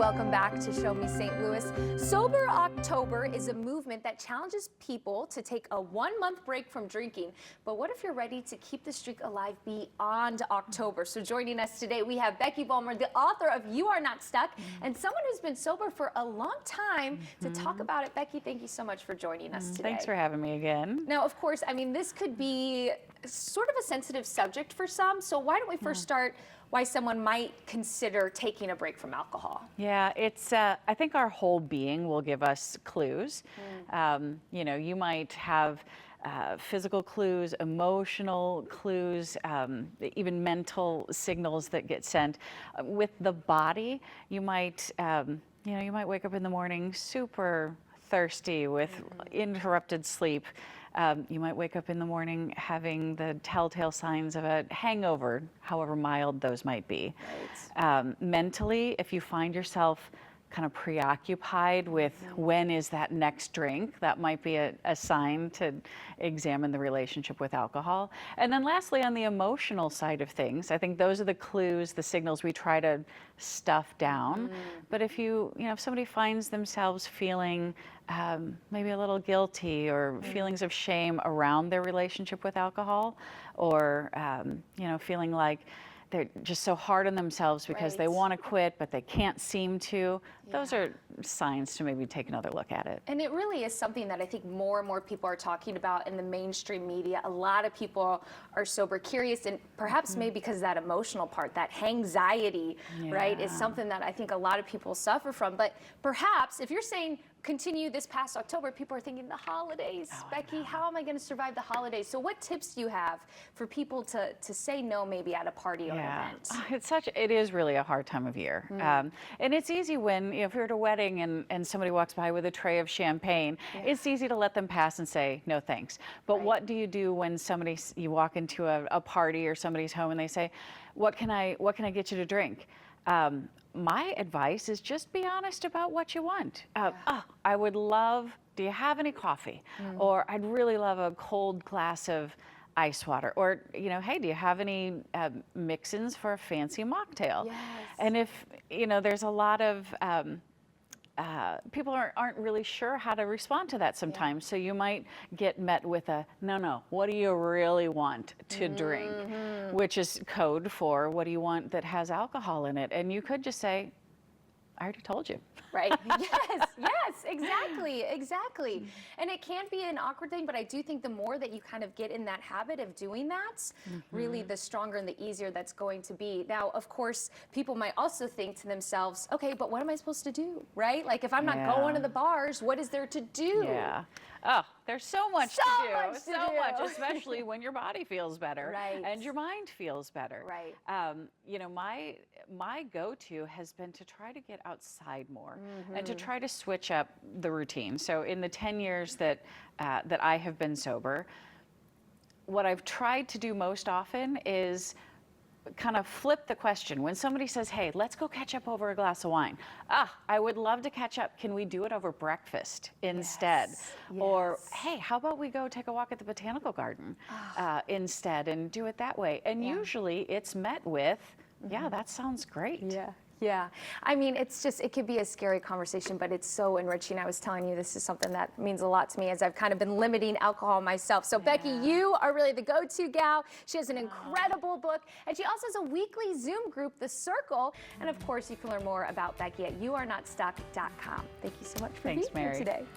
welcome back to Show Me St. Louis. Sober October is a movement that challenges people to take a 1-month break from drinking. But what if you're ready to keep the streak alive beyond October? So joining us today, we have Becky Bulmer, the author of You Are Not Stuck, and someone who's been sober for a long time to talk about it. Becky, thank you so much for joining us today. Thanks for having me again. Now, of course, I mean, this could be sort of a sensitive subject for some. So why don't we first start why someone might consider taking a break from alcohol? Yeah, it's, I think our whole being will give us clues. You know, you might have physical clues, emotional clues, even mental signals that get sent. With the body, you might, you know, you might wake up in the morning super thirsty with interrupted sleep. You might wake up in the morning having the telltale signs of a hangover, however mild those might be. Right. Mentally, if you find yourself kind of preoccupied with when is that next drink, that might be a sign to examine the relationship with alcohol. And then lastly, on the emotional side of things, I think those are the clues, the signals we try to stuff down. But if if somebody finds themselves feeling maybe a little guilty or feelings of shame around their relationship with alcohol, or feeling like they're just so hard on themselves because they want to quit, but they can't seem to. Those are signs to maybe take another look at it. And it really is something that I think more and more people are talking about in the mainstream media. A lot of people are sober curious, and perhaps maybe because that emotional part, that anxiety, right, is something that I think a lot of people suffer from. But perhaps if you're saying continue this past October, people are thinking the holidays. Becky, how am I going to survive the holidays? So what tips do you have for people to say no maybe at a party or an event? It is really a hard time of year. And it's easy when, if you're at a wedding and somebody walks by with a tray of champagne, it's easy to let them pass and say, no thanks. But what do you do when you walk into a party or somebody's home and they say, what can I get you to drink? My advice is just be honest about what you want. I would love, do you have any coffee? Or I'd really love a cold glass of ice water. Or, hey, do you have any mix-ins for a fancy mocktail? Yes. And if, there's a lot of, people aren't really sure how to respond to that sometimes. So you might get met with a, no, what do you really want to drink? Which is code for what do you want that has alcohol in it? And you could just say, I already told you. Right. Yes, exactly. And it can be an awkward thing, but I do think the more that you kind of get in that habit of doing that, really the stronger and the easier that's going to be. Now, of course, people might also think to themselves, okay, but what am I supposed to do, right? Like if I'm not going to the bars, what is there to do? Yeah. Oh, there's so much to do. So much, especially when your body feels better and your mind feels better. Right. My go-to has been to try to get outside more and to try to switch up the routine. So in the 10 years that I have been sober, what I've tried to do most often is kind of flip the question. When somebody says, hey, let's go catch up over a glass of wine. I would love to catch up. Can we do it over breakfast instead? Or, hey, how about we go take a walk at the botanical garden instead and do it that way? And usually it's met with, that sounds great. Yeah. I mean, it could be a scary conversation, but it's so enriching. I was telling you, this is something that means a lot to me as I've kind of been limiting alcohol myself. So Becky, you are really the go-to gal. She has an incredible book, and she also has a weekly Zoom group, The Circle. And of course, you can learn more about Becky at youarenotstuck.com. Thank you so much for being here today.